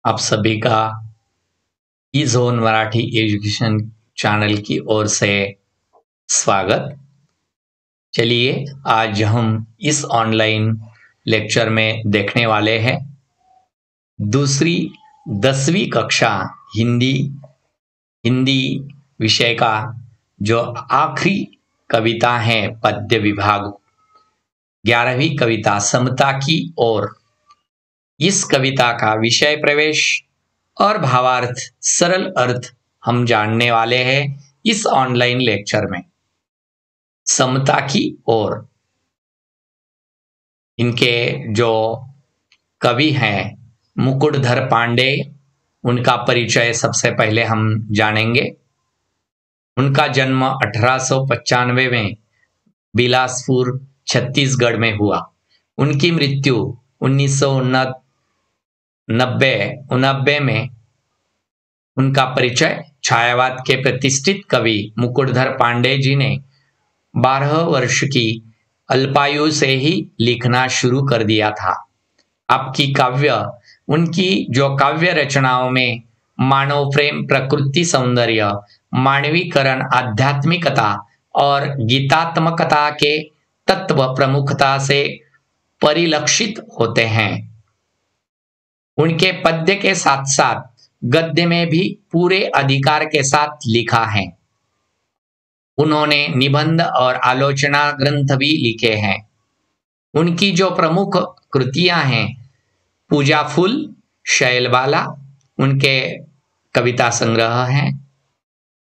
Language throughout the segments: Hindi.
आप सभी का ई जोन मराठी एजुकेशन चैनल की ओर से स्वागत। चलिए आज हम इस ऑनलाइन लेक्चर में देखने वाले हैं दूसरी 10वीं कक्षा हिंदी हिंदी विषय का जो आखिरी कविता है पद्य विभाग 11वीं कविता समता की ओर। इस कविता का विषय प्रवेश और भावार्थ सरल अर्थ हम जानने वाले हैं इस ऑनलाइन लेक्चर में। समता की ओर इनके जो कवि हैं मुकुटधर पांडे, उनका परिचय सबसे पहले हम जानेंगे। उनका जन्म 1895 में बिलासपुर छत्तीसगढ़ में हुआ। उनकी मृत्यु 1990 में। उनका परिचय छायावाद के प्रतिष्ठित कवि मुकुटधर पांडे जी ने 12 वर्ष की अल्पायु से ही लिखना शुरू कर दिया था। उनकी जो काव्य रचनाओं में मानव प्रेम, प्रकृति सौंदर्य, मानवीकरण, आध्यात्मिकता और गीतात्मकता के तत्व प्रमुखता से परिलक्षित होते हैं। उनके पद्य के साथ साथ गद्य में भी पूरे अधिकार के साथ लिखा है। उन्होंने निबंध और आलोचना ग्रंथ भी लिखे हैं। उनकी जो प्रमुख कृतियां हैं पूजा फूल, शैलबाला उनके कविता संग्रह हैं।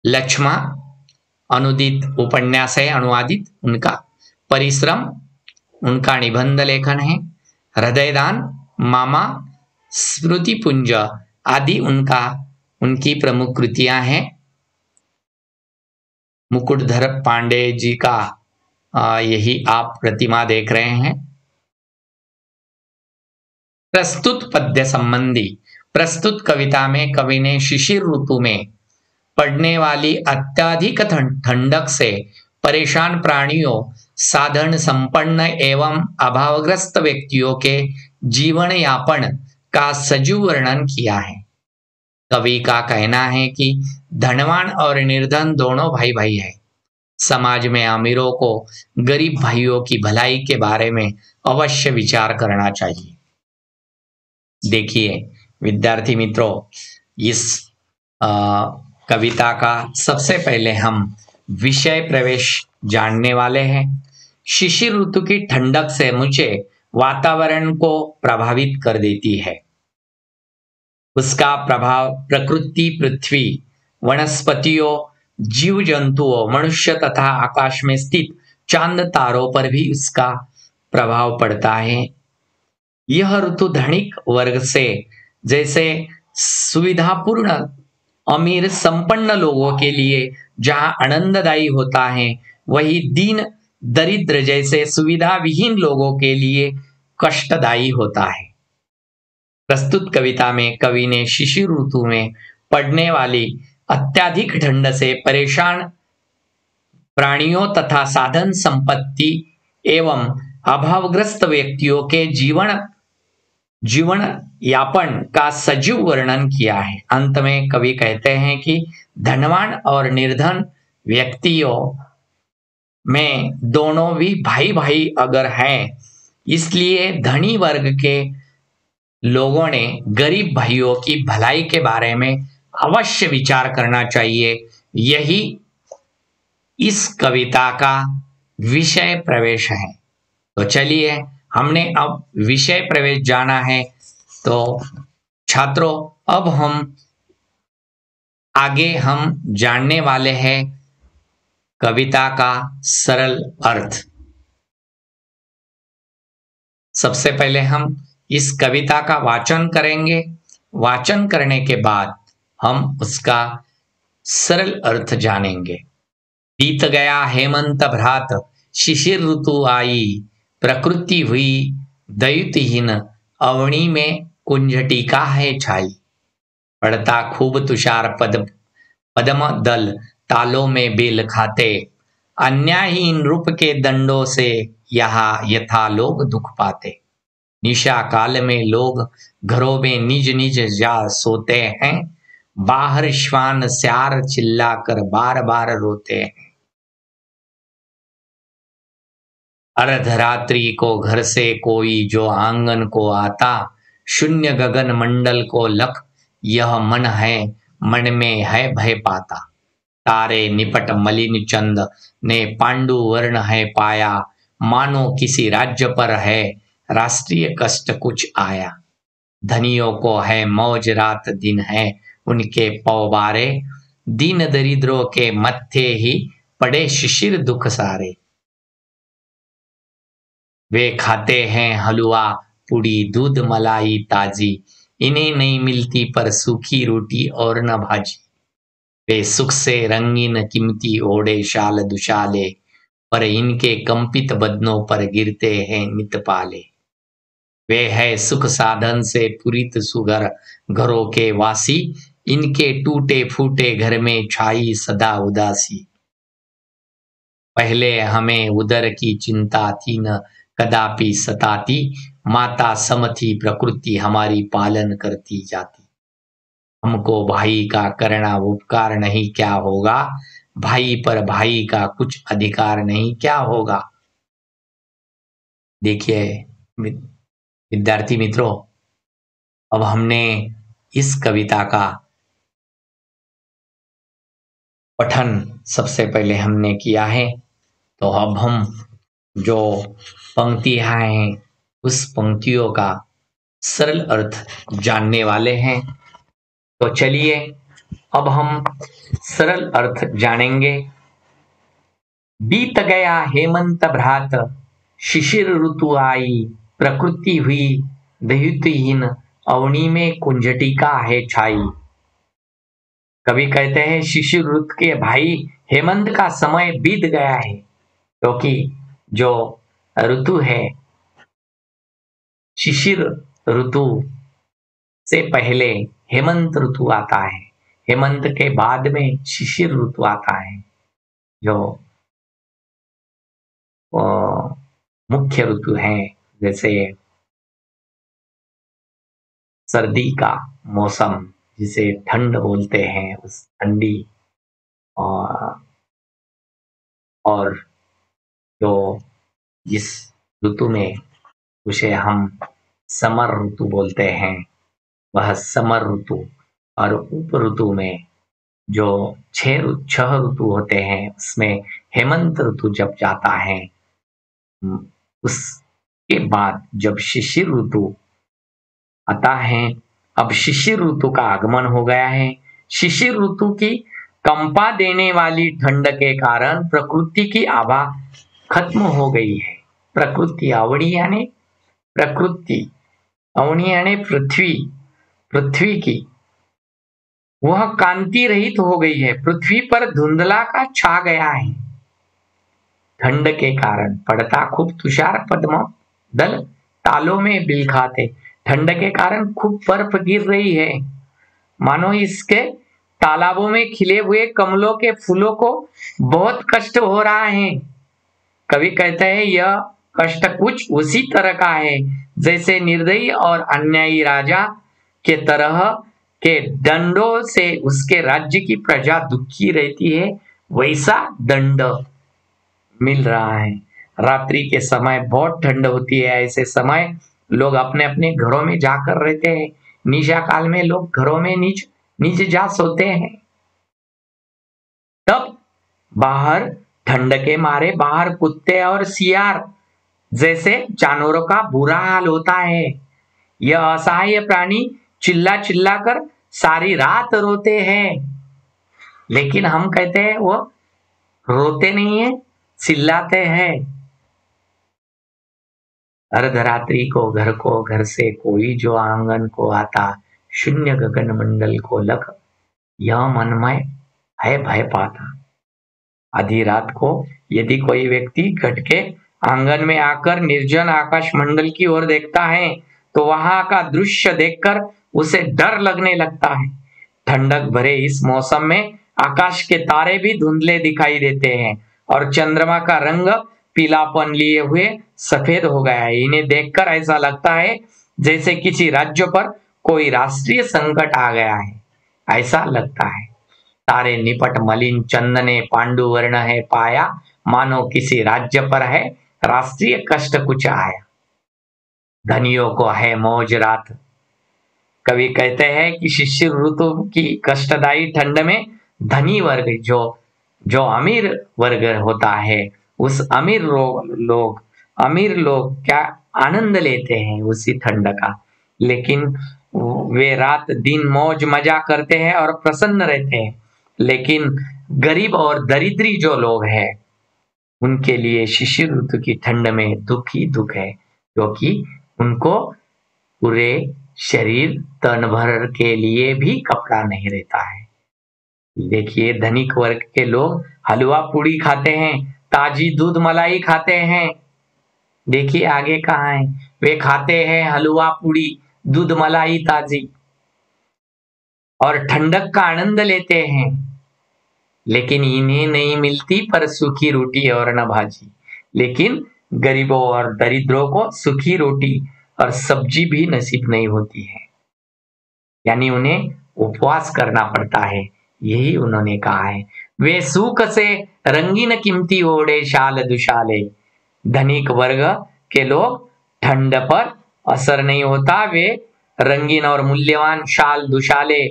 लक्ष्मा अनुदित उपन्यास है, अनुवादित उनका। परिश्रम उनका निबंध लेखन है। हृदयदान, मामा, स्मृतिपुंज आदि उनकी प्रमुख कृतियां हैं। मुकुटधर पांडे जी का यही आप प्रतिमा देख रहे हैं। प्रस्तुत पद्य संबंधी प्रस्तुत कविता में कवि ने शिशिर ऋतु में पड़ने वाली अत्यधिक ठंडक से परेशान प्राणियों, साधन संपन्न एवं अभावग्रस्त व्यक्तियों के जीवन यापन का सजीव वर्णन किया है। कवि का कहना है कि धनवान और निर्धन दोनों भाई भाई है। समाज में अमीरों को गरीब भाइयों की भलाई के बारे में अवश्य विचार करना चाहिए। देखिए विद्यार्थी मित्रों, इस कविता का सबसे पहले हम विषय प्रवेश जानने वाले हैं। शिशिर ऋतु की ठंडक से मुझे वातावरण को प्रभावित कर देती है। उसका प्रभाव प्रकृति, पृथ्वी, वनस्पतियों, जीव जंतुओं, मनुष्य तथा आकाश में स्थित चांद तारों पर भी उसका प्रभाव पड़ता है। यह ऋतु धनिक वर्ग से जैसे सुविधापूर्ण अमीर संपन्न लोगों के लिए जहां आनंददायी होता है, वही दीन दरिद्र जैसे सुविधा विहीन लोगों के लिए कष्टदायी होता है। प्रस्तुत कविता में कवि ने शिशिर ऋतु में पड़ने वाली अत्यधिक ठंड से परेशान प्राणियों तथा साधन संपत्ति एवं अभावग्रस्त व्यक्तियों के जीवन यापन का सजीव वर्णन किया है। अंत में कवि कहते हैं कि धनवान और निर्धन व्यक्तियों में दोनों भी भाई भाई अगर हैं, इसलिए धनी वर्ग के लोगों ने गरीब भाइयों की भलाई के बारे में अवश्य विचार करना चाहिए। यही इस कविता का विषय प्रवेश है। तो चलिए, हमने अब विषय प्रवेश जाना है, तो छात्रों अब हम जानने वाले हैं कविता का सरल अर्थ। सबसे पहले हम इस कविता का वाचन करेंगे। वाचन करने के बाद हम उसका सरल अर्थ जानेंगे। बीत गया हेमंत भ्रात, शिशिर ऋतु आई, प्रकृति हुई दैत्यहीन, अवनी में कुंजटिका है छाई। पड़ता खूब तुषार पद्म दल, तालों में बेल खाते, अन्यायहीन रूप के दंडों से यहाँ यथा लोग दुख पाते। निशा काल में लोग घरों में निज निज जा सोते हैं, बाहर श्वान स्यार चिल्लाकर बार बार रोते हैं। अर्धरात्रि को घर से कोई जो आंगन को आता, शून्य गगन मंडल को लख यह मन है, मन में है भय पाता। तारे निपट मलिन चंद ने पांडु वर्ण है पाया, मानो किसी राज्य पर है राष्ट्रीय कष्ट कुछ आया। धनियों को है मौज रात दिन है उनके पौबारे, दीन दरिद्रों के मत्थे ही पड़े शिशिर दुख सारे। वे खाते हैं हलवा पूड़ी दूध मलाई ताजी, इन्हें नहीं मिलती पर सूखी रोटी और न भाजी। वे सुख से रंगीन कीमती ओढ़े शाल दुशाले, पर इनके कंपित बदनों पर गिरते हैं नित पाले। वे है सुख साधन से पूरित सुगर घरों के वासी, इनके टूटे फूटे घर में छाई सदा उदासी। पहले हमें उदर की चिंता थी न कदापि सताती, माता सम थी प्रकृति हमारी पालन करती जाती। हमको भाई का करना उपकार नहीं क्या होगा, भाई पर भाई का कुछ अधिकार नहीं क्या होगा। देखिए विद्यार्थी मित्रों, अब हमने इस कविता का पठन सबसे पहले हमने किया है, तो अब हम जो पंक्तियां हैं उस पंक्तियों का सरल अर्थ जानने वाले हैं। तो चलिए अब हम सरल अर्थ जानेंगे। बीत गया हेमंत भ्रात, शिशिर ऋतु आई, प्रकृति हुई दयुतिहीन, अवनी में कुंजटिका है छाई। कवि कहते हैं शिशिर ऋतु के भाई हेमंत का समय बीत गया है, क्योंकि जो ऋतु है शिशिर ऋतु से पहले हेमंत ऋतु आता है, हेमंत के बाद में शिशिर ऋतु आता है, जो मुख्य ऋतु है। जैसे सर्दी का मौसम जिसे ठंड बोलते हैं, उस ठंडी और जो जिस ऋतु में उसे हम समर ऋतु बोलते हैं, वह समर ऋतु। और उप ऋतु में जो छह ऋतु होते हैं, उसमें हेमंत ऋतु जब जाता है, उसके बाद जब शिशिर ऋतु आता है, अब शिशिर ऋतु का आगमन हो गया है। शिशिर ऋतु की कंपा देने वाली ठंड के कारण प्रकृति की आभा खत्म हो गई है। प्रकृति अवनी यानी प्रकृति, अवनी यानी पृथ्वी, पृथ्वी की वह कांति रहित हो गई है। पृथ्वी पर धुंधला का छा गया है। ठंड के कारण पड़ता खूब तुषार पद्म दल तालों में बिल खाते। ठंड के कारण खूब बर्फ गिर रही है, मानो इसके तालाबों में खिले हुए कमलों के फूलों को बहुत कष्ट हो रहा है। कवि कहते हैं यह कष्ट कुछ उसी तरह का है जैसे निर्दयी और अन्यायी राजा के तरह के दंडों से उसके राज्य की प्रजा दुखी रहती है, वैसा दंड मिल रहा है। रात्रि के समय बहुत ठंड होती है, ऐसे समय लोग अपने अपने घरों में जाकर रहते हैं। निशा काल में लोग घरों में नीचे जा सोते हैं। तब बाहर ठंड के मारे बाहर कुत्ते और सियार जैसे जानवरों का बुरा हाल होता है। यह असहाय प्राणी चिल्ला चिल्ला कर सारी रात रोते हैं, लेकिन हम कहते हैं वो रोते नहीं है, चिल्लाते हैं। अर्धरात्रि को घर से कोई जो आंगन को आता, शून्य गगन मंडल को लख यह मन में है भय पाता। आधी रात को यदि कोई व्यक्ति घट के आंगन में आकर निर्जन आकाश मंडल की ओर देखता है, तो वहां का दृश्य देखकर उसे डर लगने लगता है। ठंडक भरे इस मौसम में आकाश के तारे भी धुंधले दिखाई देते हैं और चंद्रमा का रंग पीलापन लिए हुए सफेद हो गया है। इन्हें देखकर ऐसा लगता है जैसे किसी राज्य पर कोई राष्ट्रीय संकट आ गया है, ऐसा लगता है। तारे निपट मलिन चंदने पांडु वर्ण है पाया, मानो किसी राज्य पर है राष्ट्रीय कष्ट कुछ आया। धनियों को है मौज रात। कवि कहते हैं कि शिशिर ऋतु की कष्टदायी ठंड में धनी वर्ग जो जो अमीर वर्ग होता है, उस अमीर लोग क्या आनंद लेते हैं उसी ठंड का। लेकिन वे रात दिन मौज मजा करते हैं और प्रसन्न रहते हैं। लेकिन गरीब और दरिद्री जो लोग हैं, उनके लिए शिशिर ऋतु की ठंड में दुख ही दुख है, क्योंकि उनको पूरे शरीर तन भर के लिए भी कपड़ा नहीं रहता है। देखिए, धनिक वर्ग के लोग हलवा पूड़ी खाते हैं, ताजी दूध मलाई खाते हैं। देखिए आगे कहाँ है, वे खाते हैं हलवा पूड़ी दूध मलाई ताजी और ठंडक का आनंद लेते हैं। लेकिन इन्हें नहीं मिलती पर सूखी रोटी और न भाजी। लेकिन गरीबों और दरिद्रों को सूखी रोटी और सब्जी भी नसीब नहीं होती है, यानी उन्हें उपवास करना पड़ता है, यही उन्होंने कहा है। वे सूख से रंगीन कीमती ओढ़े शाल दुशाले। धनिक वर्ग के लोग ठंड पर असर नहीं होता, वे रंगीन और मूल्यवान शाल दुशाले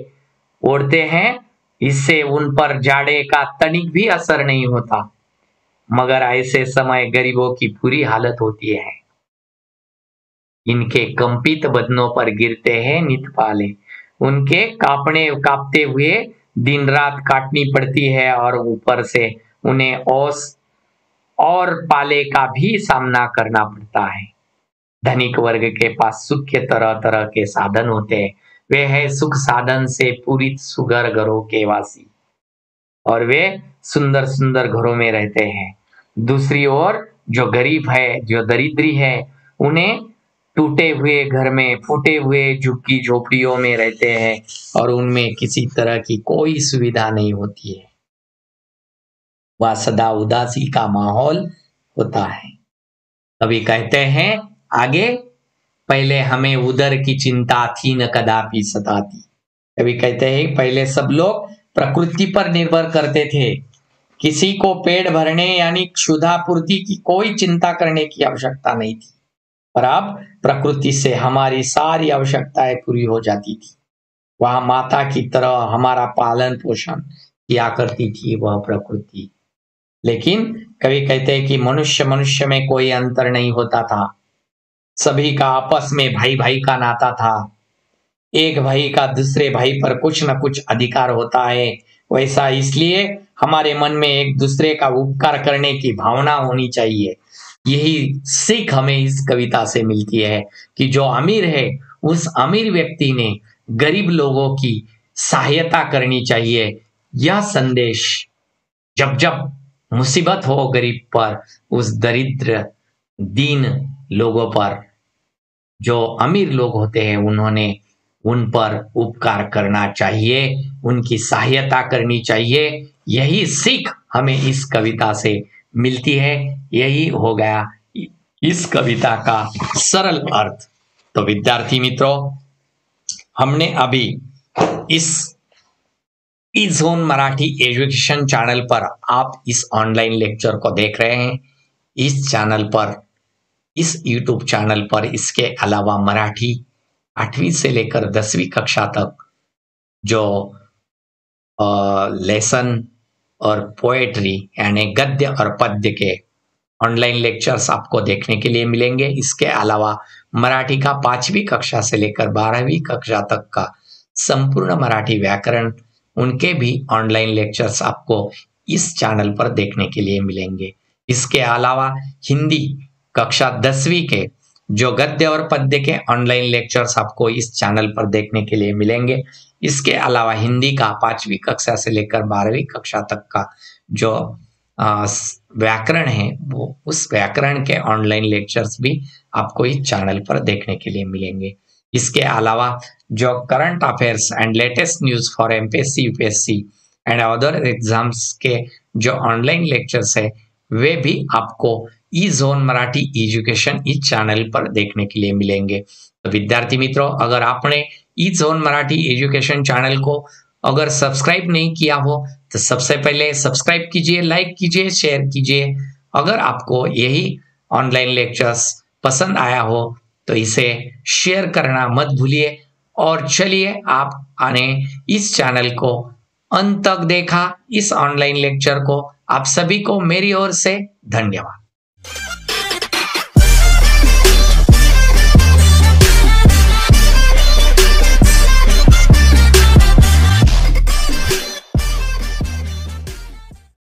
ओढ़ते हैं, इससे उन पर जाड़े का तनिक भी असर नहीं होता। मगर ऐसे समय गरीबों की बुरी हालत होती है। इनके कंपित बदनों पर गिरते हैं नित पाले। उनके कांपते हुए दिन रात काटनी पड़ती है और ऊपर से उन्हें ओस और पाले का भी सामना करना पड़ता है। धनिक वर्ग के पास सुख के तरह तरह के साधन होते हैं। वे है सुख साधन से पूरित सुगर घरों के वासी, और वे सुंदर सुंदर घरों में रहते हैं। दूसरी ओर जो गरीब है, जो दरिद्री है, उन्हें टूटे हुए घर में, फूटे हुए झुग्गी झोपड़ियों में रहते हैं और उनमें किसी तरह की कोई सुविधा नहीं होती है। वह सदा उदासी का माहौल होता है। कभी कहते हैं आगे, पहले हमें उदर की चिंता थी न कदापि सताती। कभी कहते हैं पहले सब लोग प्रकृति पर निर्भर करते थे, किसी को पेट भरने यानी क्षुधापूर्ति की कोई चिंता करने की आवश्यकता नहीं थी। पर अब प्रकृति से हमारी सारी आवश्यकताएं पूरी हो जाती थी। वह माता की तरह हमारा पालन पोषण किया करती थी वह प्रकृति। लेकिन कभी कहते हैं कि मनुष्य मनुष्य में कोई अंतर नहीं होता था, सभी का आपस में भाई भाई का नाता था। एक भाई का दूसरे भाई पर कुछ न कुछ अधिकार होता है। वैसा इसलिए हमारे मन में एक दूसरे का उपकार करने की भावना होनी चाहिए। यही सीख हमें इस कविता से मिलती है कि जो अमीर है, उस अमीर व्यक्ति ने गरीब लोगों की सहायता करनी चाहिए। यह संदेश जब जब मुसीबत हो गरीब पर, उस दरिद्र दीन लोगों पर, जो अमीर लोग होते हैं, उन्होंने उन पर उपकार करना चाहिए, उनकी सहायता करनी चाहिए। यही सीख हमें इस कविता से मिलती है। यही हो गया इस कविता का सरल अर्थ। तो विद्यार्थी मित्रों, हमने अभी इस ई-ज़ोन मराठी एजुकेशन चैनल पर आप इस ऑनलाइन लेक्चर को देख रहे हैं। इस चैनल पर, इस यूट्यूब चैनल पर इसके अलावा मराठी 8वीं से लेकर 10वीं कक्षा तक जो लेसन और पोएट्री यानी गद्य और पद्य के ऑनलाइन लेक्चर्स आपको देखने के लिए मिलेंगे। इसके अलावा मराठी का 5वीं कक्षा से लेकर 12वीं कक्षा तक का संपूर्ण मराठी व्याकरण, उनके भी ऑनलाइन लेक्चर्स आपको इस चैनल पर देखने के लिए मिलेंगे। इसके अलावा हिंदी कक्षा 10वीं के जो गद्य और पद्य के ऑनलाइन लेक्चर्स आपको इस चैनल पर देखने के लिए मिलेंगे। इसके अलावा हिंदी का 5वीं कक्षा से लेकर 12वीं कक्षा तक का जो व्याकरण है, वो उस व्याकरण के ऑनलाइन लेक्चर्स भी आपको इस चैनल पर देखने के लिए मिलेंगे। इसके अलावा जो current affairs and latest news for MPSC, UPSC and other exams के जो ऑनलाइन लेक्चर्स है, वे भी आपको ई जोन मराठी एजुकेशन इस चैनल पर देखने के लिए मिलेंगे। तो विद्यार्थी मित्रों, अगर आपने ई जोन मराठी एजुकेशन चैनल को अगर सब्सक्राइब नहीं किया हो तो सबसे पहले सब्सक्राइब कीजिए, लाइक कीजिए, शेयर कीजिए। अगर आपको यही ऑनलाइन लेक्चर्स पसंद आया हो तो इसे शेयर करना मत भूलिए। और चलिए, आपने इस चैनल को अंत तक देखा, इस ऑनलाइन लेक्चर को। आप सभी को मेरी ओर से धन्यवाद।